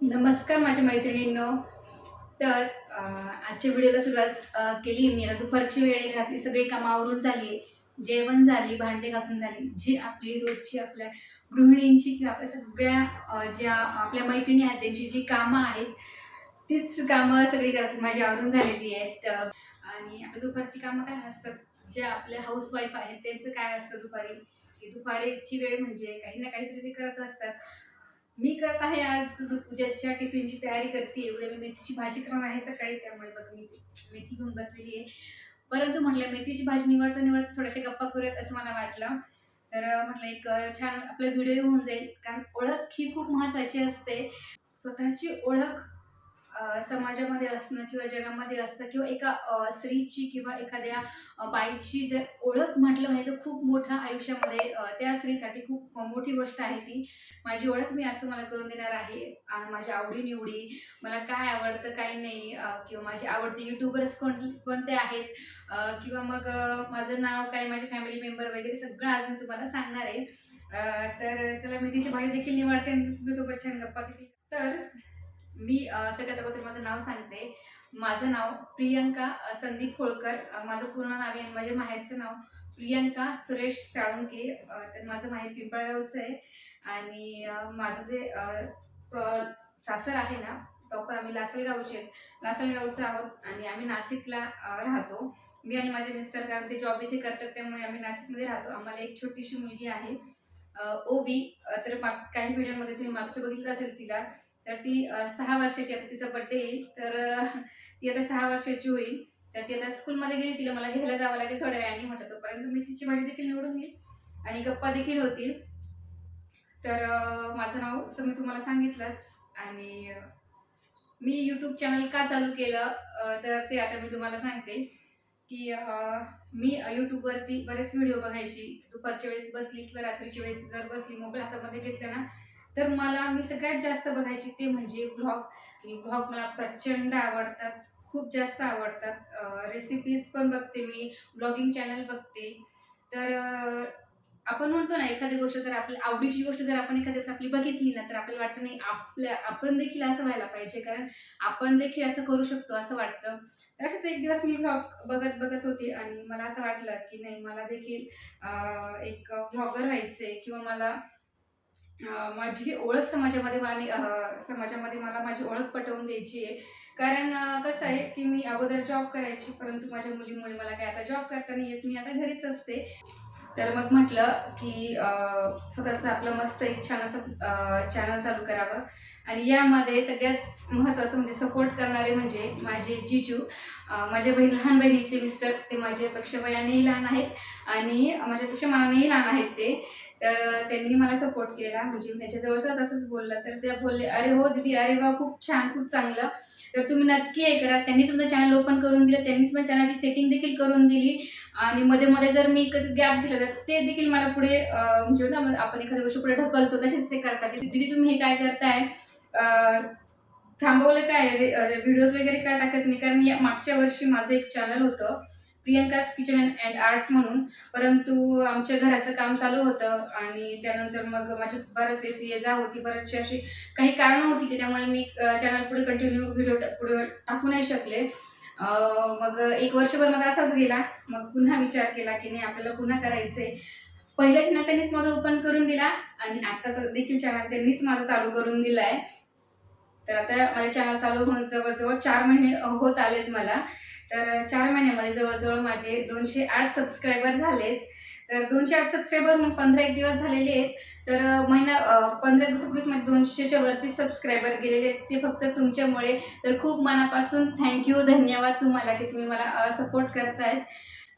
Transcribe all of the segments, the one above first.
नमस्कार माझ्या मैत्रिणींनो. तर आजच्या व्हिडिओला सुरुवात केली मी. आता दुपारची वेळ आहे, घरातली सगळी कामं आवरून झाली, जेवण झाली, भांडे घासून झाली. जी आपली रोजची आपल्या गृहिणींची किंवा आपल्या सगळ्या ज्या आपल्या मैत्रिणी आहेत त्यांची जी कामं आहेत, तीच कामं सगळी घरातली माझी आवरून झालेली आहेत. आणि आपल्या दुपारची कामं काय असतात, ज्या आपल्या हाऊसवाईफ आहेत त्यांचं काय असतं दुपारी, की दुपारीची वेळ म्हणजे काही ना काहीतरी ते करत असतात. मी करत आहे आज उद्याच्या टिफिनची तयारी करते. उद्या मी मेथीची भाजी करणार आहे सकाळी, त्यामुळे बघ मी मेथी घेऊन बसलेली आहे. परंतु म्हटलं मेथीची भाजी निवडता निवडता गप्पा करूयात असं मला वाटलं. तर म्हटलं एक छान आपला व्हिडिओ होऊन जाईल, कारण ओळख ही खूप महत्त्वाची असते. स्वतःची ओळख समाजामध्ये असणं किंवा जगामध्ये असतं किंवा एका स्त्रीची किंवा एखाद्या बाईची जर ओळख म्हटलं म्हणजे तर खूप मोठं आयुष्यामध्ये त्या स्त्रीसाठी खूप मोठी गोष्ट आहे ती. माझी ओळख मी आज तुम्हाला करून देणार आहे. माझ्या आवडी-निवडी, मला काय आवडतं, काय नाही, किंवा माझे आवडते यूट्यूबर्स कोणते आहेत, किंवा मग माझं नाव काय, माझे फॅमिली मेंबर वगैरे सगळं आज मी तुम्हाला सांगणार आहे. तर चला मेथीची भाजी देखील निवडते आणि तुमच्यासोबत छान गप्पा देखील. तर मी सगळ्यात अगोदर माझं नाव सांगते. माझं नाव प्रियंका संदीप होळकर. माझं पूर्ण नाव आहे आणि माझ्या माहेरचं नाव प्रियंका सुरेश साळुंके. तर माझं माहेर पिंपळगावचं आहे आणि माझं जे सासर आहे ना, प्रॉपर आम्ही लासलगावचे आहेत. लासलगावचं आहोत आणि आम्ही नाशिकला राहतो. मी आणि माझे मिस्टर, कारण ते जॉब इथे करतात त्यामुळे आम्ही नाशिकमध्ये राहतो. आम्हाला एक छोटीशी मुलगी आहे, ओवी. तर काही व्हिडिओमध्ये तुम्ही मागचं बघितलं असेल तिला. तर ती 6 वर्षाची, आता तिचा बड्डे येईल. तर ती आता 6 वर्षाची होईल. तर ती आता स्कूलमध्ये गेली. तिला मला घ्यायला जावं लागेल थोड्या वेळाने. म्हटलं तोपर्यंत मेथीची भाजी देखील निवडून येईल आणि गप्पा देखील होतील. तर माझं नाव असं मी तुम्हाला सांगितलंच. आणि मी यूट्यूब चॅनल का चालू केलं, तर ते आता मी तुम्हाला सांगते. की मी यूट्यूबवरती बरेच व्हिडिओ बघायची. दुपारच्या वेळेस बसली किंवा रात्रीच्या वेळेस जर बसली, मोबाईल हातामध्ये घेतला ना, तर मला मी सगळ्यात जास्त बघायची ते म्हणजे व्लॉग. आणि व्लॉग मला प्रचंड आवडतात, खूप जास्त आवडतात. रेसिपीज पण बघते मी, व्लॉगिंग चॅनल बघते. तर आपण म्हणतो ना, एखादी गोष्ट जर आपल्या आवडीची गोष्ट जर आपण एखाद्या वेळेस आपली बघितली ना, तर आपल्याला वाटतं नाही आपण देखील असं व्हायला पाहिजे, कारण आपण देखील असं करू शकतो असं वाटतं. तर असेच एक दिवस मी व्लॉग बघत बघत होते आणि मला असं वाटलं की नाही, मला देखील एक व्लॉगर व्हायचंय किंवा मला माझी ओळख समाजामध्ये मला माझी ओळख पटवून द्यायची आहे. कारण कसं आहे की मी अगोदर जॉब करायची, परंतु माझ्या मुलीमुळे मला काय आता जॉब करता नाही येत. मी आता घरीच असते. तर मग म्हटलं की स्वतःचं आपलं मस्त एक छान असं चॅनल चालू करावं. आणि यामध्ये सगळ्यात महत्त्वाचं म्हणजे सपोर्ट करणारे म्हणजे माझे जीजू. माझ्या लहान बहिणीचे मिस्टर, ते माझ्यापेक्षा वयानेही लहान आहेत आणि माझ्यापेक्षा मनानेही लहान आहेत ते. तर त्यांनी मला सपोर्ट केलेला. म्हणजे मी त्यांच्याजवळच असंच बोललं तर त्या बोलले, "अरे हो दीदी, अरे वाह! खूप छान, खूप चांगलं. तर तुम्ही नक्की हे करा." त्यांनी सुद्धा चॅनल ओपन करून दिलं. त्यांनीच माझ्या चॅनलची सेटिंग देखील करून दिली. आणि मध्ये-मध्ये जर मी कधी गॅप घेतला तर ते देखील मला पुढे म्हणजे ना, आपण एखाद्या गोष्टी पुढे ढकलतो तसेच ते करतात. "दीदी तुम्ही हे काय करताय? थांबवलं काय? व्हिडिओज वगैरे का टाकत नाही?" कारण या मागच्या वर्षी माझं एक चॅनल होतं, प्रियंकाज किचन अँड आर्ट्स म्हणून. परंतु आमच्या घराचं काम चालू होतं आणि त्यानंतर मग माझी बऱ्याच वेळेस ये-जा होती. बरेचसे अशी काही कारणं होती की त्यामुळे मी चॅनल पुढे कंटिन्यू व्हिडिओ पुढे टाकू नाही शकले. मग 1 वर्षभर माझा असाच गेला. मग पुन्हा विचार केला की नाही, आपल्याला पुन्हा करायचंय. पहिल्या चॅनल त्यांनीच माझा ओपन करून दिला आणि आत्ताचा देखील चॅनल त्यांनीच माझा चालू करून दिलाय. तर आता माझे चॅनल चालू होऊन जवळ-जवळ 4 महिने होत आलेत मला. तर 4 महिन्यामध्ये जवळ-जवळ माझे 208 सबस्क्रायबर झालेत. तर 208 सबस्क्रायबर मग 15 एक दिवस झालेले आहेत. तर 15 दिवसापूर्वीच माझे 200च्या वरती सबस्क्रायबर गेलेले आहेत. ते फक्त तुमच्यामुळे. तर खूप मनापासून धन्यवाद तुम्हाला की तुम्ही मला सपोर्ट करतायत.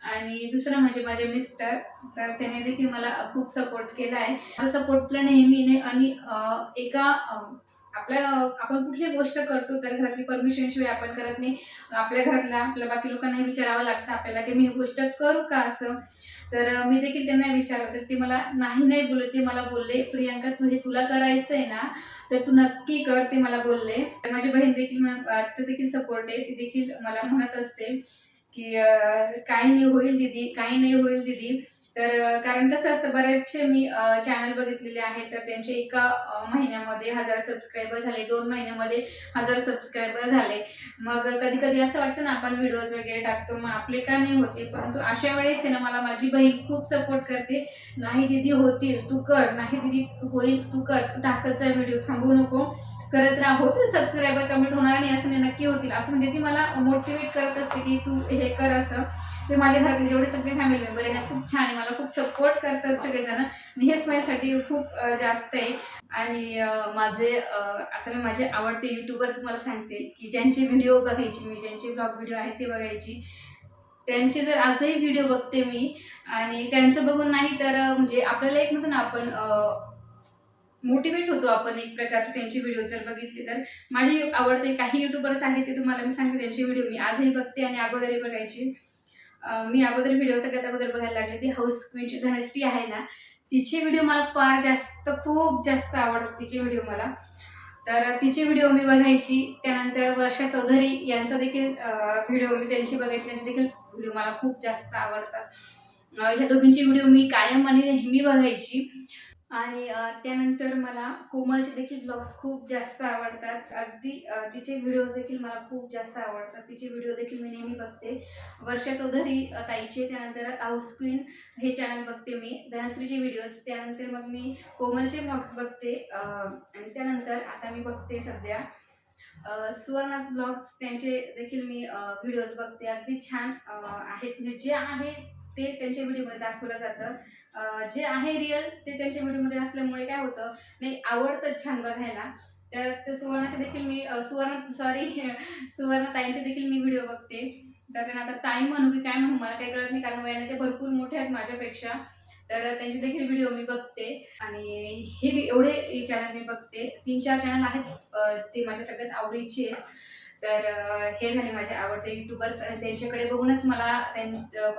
आणि दुसरं म्हणजे माझे मिस्टर. तर त्याने देखील मला खूप सपोर्ट केला आहे. माझा सपोर्टला नेहमीने आणि आपण कुठलीही गोष्ट करतो तर घरातली परमिशनशिवाय आपण करत नाही. आपल्या घरातल्या आपल्या बाकी लोकांनाही विचारावं लागतं आपल्याला की मी ही गोष्ट करू का असं. तर मी देखील त्यांना विचारलं तर ते मला नाही बोलले. ते मला बोलले, "प्रियंका तू हे तुला करायचंय ना, तर तू नक्की कर." ते मला बोलले. तर माझी बहीण देखील तिचं देखील सपोर्ट आहे. ती देखील मला म्हणत असते की "काही नाही होईल दीदी, काही नाही होईल दीदी." तर कारण कसं असतं, बरेचसे मी चॅनल बघितलेले आहेत, तर त्यांचे एका महिन्यामध्ये 1000 सबस्क्रायबर झाले, 2 महिन्यामध्ये 1000 सबस्क्रायबर झाले. मग कधी कधी असं वाटतं ना, आपण व्हिडिओज वगैरे टाकतो, मग आपले का नाही होते. परंतु अशा वेळेस आहे ना, मला माझी बहीण खूप सपोर्ट करते. नाही दीदी होतील, तू कर. नाही दीदी होईल, तू कर. तू टाकत जा व्हिडिओ, थांबू नको, करत राहा. होतील सबस्क्रायबर, कमेंट होणार नाही असं नाही, नक्की होतील. असं म्हणजे ती मला मोटिवेट करत असते की तू हे कर असं. ते माझ्या घरातले जेवढे सगळे फॅमिली मेंबर आहे ना, खूप छान आहे, मला खूप सपोर्ट करतात सगळेजण, आणि हेच माझ्यासाठी खूप जास्त आहे. आणि आता मी माझे आवडते यूट्यूबर तुम्हाला सांगते की ज्यांचे व्हिडिओ बघायची मी, ज्यांचे ब्लॉग व्हिडिओ आहेत ते बघायची, त्यांचे जर आजही व्हिडिओ बघते मी. आणि त्यांचं बघून नाही तर म्हणजे आपल्याला एक म्हणतो ना, आपण मोटिवेट होतो आपण एक प्रकारचे, त्यांचे व्हिडिओ जर बघितले तर. माझे आवडते काही युट्यूबर्स आहेत, ते तुम्हाला मी सांगते, त्यांचे व्हिडिओ मी आजही बघते आणि अगोदरही बघायची. मी अगोदर व्हिडिओ सगळ्यात अगोदर बघायला लागले ती हाऊस क्वीनची धनश्री आहे ना, तिचे व्हिडिओ मला फार जास्त, खूप जास्त आवडतात तिचे व्हिडिओ मला. तर तिचे व्हिडिओ मी बघायची. त्यानंतर वर्षा चौधरी यांचा देखील व्हिडिओ मी त्यांची बघायची, त्यांचे देखील व्हिडिओ मला खूप जास्त आवडतात. ह्या दोघींची व्हिडिओ मी कायम आणि नेहमी बघायची. आणि त्यानंतर मला कोमलचे देखील ब्लॉग्स खूप जास्त आवडतात. अगदी तिचे व्हिडिओज देखील मला खूप जास्त आवडतात. तिचे व्हिडिओ देखील मी नेहमी बघते. वर्षा चौधरी ताईचे, त्यानंतर हाऊस क्वीन हे चॅनल बघते मी, धनश्रीचे व्हिडिओज, त्यानंतर मग मी कोमलचे ब्लॉग्स बघते. आणि त्यानंतर आता मी बघते सध्या सुवर्णास ब्लॉग्स, त्यांचे देखील मी व्हिडिओज बघते. अगदी छान आहेत, म्हणजे जे आहे ते त्यांच्या व्हिडिओमध्ये दाखवलं जातं. जे आहे रिअल ते त्यांच्या व्हिडिओमध्ये असल्यामुळे काय होतं, नाही आवडतं छान बघायला. तर ते सुवर्णाचे देखील मी सुवर्णताईंचे देखील मी व्हिडिओ बघते. त्याच्यानंतर ताई म्हणू की काय म्हणू मला काही कळत नाही, कारण वयाने ते भरपूर मोठे आहेत माझ्यापेक्षा. तर त्यांचे देखील व्हिडिओ मी बघते. आणि एवढे चॅनल मी बघते. 3-4 चॅनल आहेत, ते माझ्या सगळ्यात आवडीचे आहेत. तर हे झाले माझे आवडते युट्यूबर्स, आणि त्यांच्याकडे बघूनच मला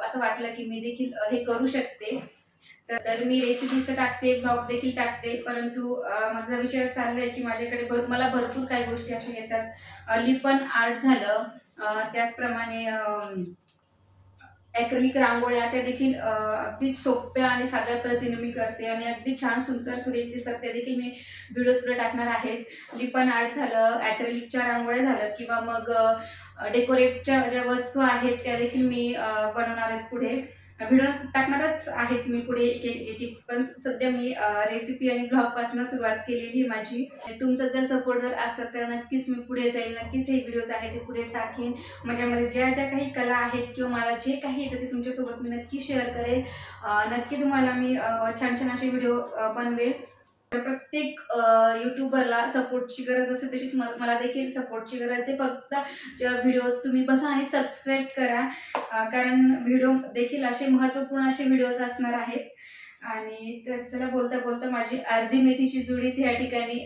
असं वाटलं की मी देखील हे करू शकते. तर मी रेसिपीज तर टाकते, ब्लॉग देखील टाकते, परंतु माझा विचार चाललाय की माझ्याकडे मला भरपूर काही गोष्टी अशा येतात. लिपन आर्ट झालं, त्याचप्रमाणे ॲक्रिलिक रांगोळ्या, त्या देखील अगदी सोप्या आणि साध्या पद्धतीने मी करते, आणि अगदी छान सुंदर सुरेख दिसतात. त्या देखील मी व्हिडिओज पुढे टाकणार आहेत. लिपन आर्ट झालं, ॲक्रिलिकच्या रांगोळ्या झालं, किंवा मग डेकोरेटच्या ज्या वस्तू आहेत त्या देखील मी बनवणार आहेत पुढे. व्हिडिओ टाकणारच आहेत मी पुढे एक पण सध्या मी रेसिपी आणि ब्लॉगपासून सुरुवात केलेली आहे माझी. तुमचा जर सपोर्ट जर असला तर नक्कीच मी पुढे जाईल, नक्कीच हे व्हिडिओज आहेत ते पुढे टाकेन. माझ्यामध्ये ज्या ज्या काही कला आहेत किंवा मला जे काही येतं ते तुमच्यासोबत मी नक्की शेअर करेन. नक्की तुम्हाला मी छान छान असे व्हिडिओ बनवेल. तर प्रत्येक यूट्यूबरला सपोर्टची गरज असते, तशीच मला देखील सपोर्टची गरज आहे. फक्त व्हिडिओज तुम्ही बघा आणि सबस्क्राईब करा, कारण व्हिडिओ देखील असे महत्त्वपूर्ण असे व्हिडिओज असणार आहेत. आणि तर चला, बोलता बोलता माझी अर्धी मेथीची जुडी त्या ठिकाणी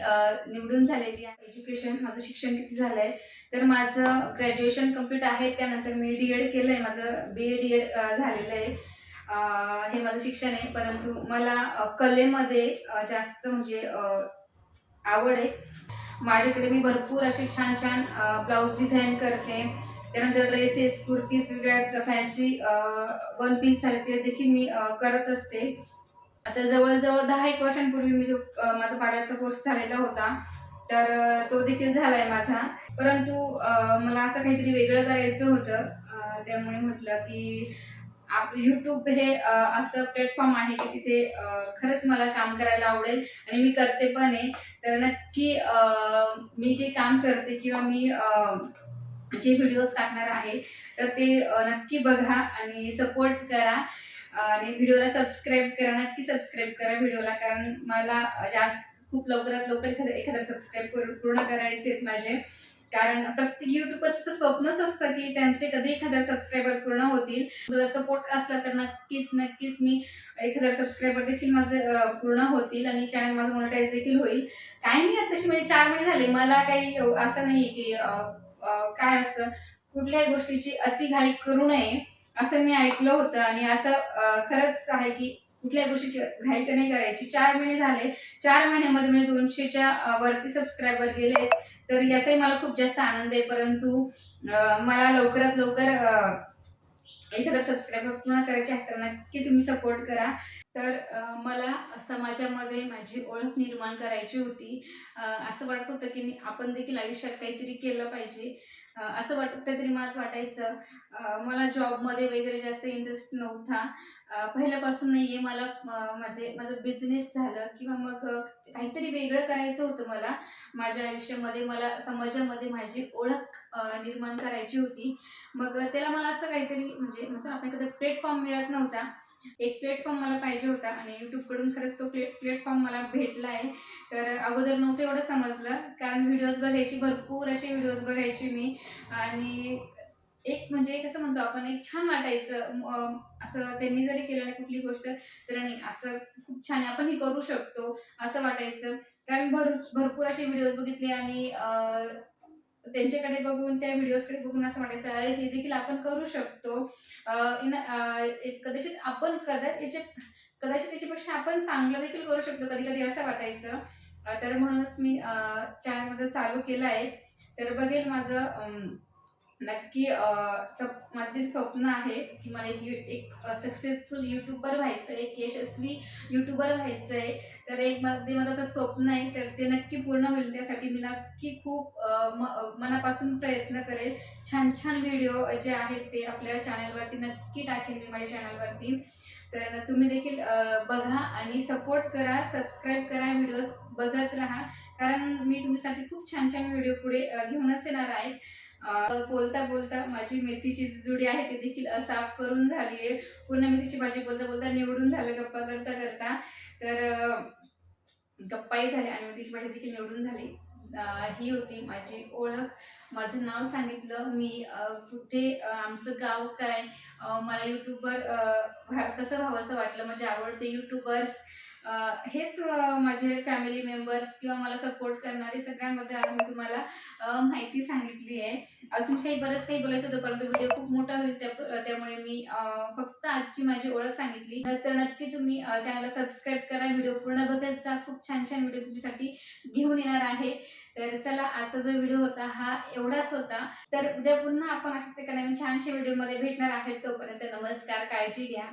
निवडून झालेली आहे. माझं शिक्षण किती झालं आहे, तर माझं ग्रॅज्युएशन कंप्लीट आहे. त्यानंतर मी DED केलं आहे, माझं BA DED झालेलं आहे. हे माझं शिक्षण आहे. परंतु मला कलेमध्ये जास्त म्हणजे आवड आहे. माझ्याकडे मी भरपूर असे छान छान ब्लाऊज डिझाईन करते. त्यानंतर ड्रेसेस, कुर्तीज, वेगवेगळ्या फॅन्सी वन पीस झाले ते देखील मी करत असते. आता जवळजवळ 10-1 वर्षांपूर्वी मी माझा पार्लरचा कोर्स झालेला होता, तर तो देखील झाला आहे माझा. परंतु मला असं काहीतरी वेगळं करायचं होतं. त्यामुळे म्हटलं की आपलं यूट्यूब हे असं प्लॅटफॉर्म आहे की तिथे खरंच मला काम करायला आवडेल, आणि मी करते पण आहे. तर नक्की मी जे काम करते किंवा मी जे व्हिडिओज टाकणार आहे, तर ते नक्की बघा आणि सपोर्ट करा. आणि व्हिडिओला सबस्क्राईब करा, नक्की सबस्क्राईब करा व्हिडिओला, कारण मला खूप लवकरात लवकर 1000 सबस्क्राईब पूर्ण करायचे आहेत माझे. कारण प्रत्येक यूट्यूबरचं स्वप्नच असतं की त्यांचे कधी 1000 सबस्क्रायबर पूर्ण होतील. जर सपोर्ट असला तर नक्कीच नक्कीच मी 1000 सबस्क्रायबर देखील माझे पूर्ण होतील, आणि चॅनल माझं मोनेटाईज देखील होईल. काही नाही, आता तशी म्हणजे 4 महिने झाले. मला काही असं नाही की काय असतं, कुठल्याही गोष्टीची अतिघाई करू नये असं मी ऐकलं होतं. आणि असं खरंच आहे की कुठल्याही गोष्टीची घाई नाही करायची. 4 महिने झाले, 4 महिन्यामध्ये म्हणजे 200च्या वरती सबस्क्रायबर गेले, तर याचाही मला खूप जास्त आनंद आहे. परंतु मला लवकरात लवकर एखादा सबस्क्राईब पुन्हा करायचे आहे तर नक्की तुम्ही सपोर्ट करा. तर मला समाजामध्ये माझी ओळख निर्माण करायची होती. असं वाटत होतं की आपण देखील आयुष्यात काहीतरी केलं पाहिजे. असं कुठेतरी मनात वाटायचं. मला जॉबमध्ये वगैरे जास्त इंटरेस्ट नव्हता. पहिल्यापासून नाही आहे. मला माझं बिझनेस झालं किंवा मग काहीतरी वेगळं करायचं होतं मला. माझ्या आयुष्यामध्ये मला समाजामध्ये माझी ओळख निर्माण करायची होती. मग त्याला मला असं काहीतरी म्हणजे म्हणतो ना आपण एखादा प्लॅटफॉर्म मिळत नव्हता. एक प्लॅटफॉर्म मला पाहिजे होता आणि यूट्यूबकडून खरंच तो प्लॅटफॉर्म मला भेटला आहे. तर अगोदर नव्हतं एवढं समजलं, कारण व्हिडिओज बघायची, भरपूर असे व्हिडिओज बघायची मी. आणि एक म्हणजे कसं म्हणतो आपण, एक छान वाटायचं. असं त्यांनी जरी केलं नाही कुठली गोष्ट, तर नाही असं खूप छान आहे, आपणही करू शकतो असं वाटायचं. कारण भरपूर असे व्हिडिओज बघितले आणि त्यांच्याकडे बघून, त्या व्हिडिओजकडे बघून असं वाटायचं, अरे हे देखील आपण करू शकतो. कदाचित आपण कदाचित त्याच्यापेक्षा आपण चांगलं देखील करू शकतो कधी कधी असं वाटायचं. तर म्हणूनच मी चॅनल माझं चालू केलं आहे. तर बघेल माझं नक्की माझं जे स्वप्न आहे की मला एक सक्सेसफुल यूट्यूबर व्हायचं आहे, एक यशस्वी यूट्यूबर व्हायचं आहे. तर एक ते माझं आता स्वप्न आहे, तर ते नक्की पूर्ण होईल. त्यासाठी मी नक्की खूप मनापासून प्रयत्न करेल. छान छान व्हिडिओ जे आहेत ते आपल्या चॅनलवरती नक्की टाकेन मी, माझ्या चॅनलवरती. तर तुम्ही देखील बघा आणि सपोर्ट करा, सबस्क्राईब करा, व्हिडिओज बघत राहा. कारण मी तुमच्यासाठी खूप छान छान व्हिडिओ पुढे घेऊनच येणार आहे. बोलता बोलता माझी मेथीची जुडी आहे ती देखील साफ करून झाली आहे. पूर्ण मेथीची भाजी बोलता बोलता निवडून झालं, गप्पा करता करता. तर गप्पाही झाल्या आणि मेथीची भाजी देखील निवडून झाली. ही होती माझी ओळख. माझं नाव सांगितलं मी, कुठे, आमचं गाव काय, मला यूट्यूबर कसं व्हावंसं वाटलं, माझे आवडते यूट्यूबर्स, हेच माझे फॅमिली मेंबर्स किंवा मला सपोर्ट करणारे सगळ्यांबद्दल आज मी तुम्हाला माहिती सांगितली आहे. अजून बरंच काही बोलायचं होतं, परंतु व्हिडिओ खूप मोठा होईल, त्यामुळे मी फक्त आजची माझी ओळख सांगितली. तर नक्की तुम्ही चॅनलला सबस्क्राईब करा, व्हिडिओ पूर्ण बघत जा. खूप छान छान व्हिडिओ तुमच्यासाठी घेऊन येणार आहे. तर चला, आजचा जो व्हिडिओ होता हा एवढाच होता. तर उद्या पुन्हा आपण अशाच एका नवीन छानशा व्हिडिओमध्ये भेटणार आहेत. तोपर्यंत नमस्कार, काळजी घ्या.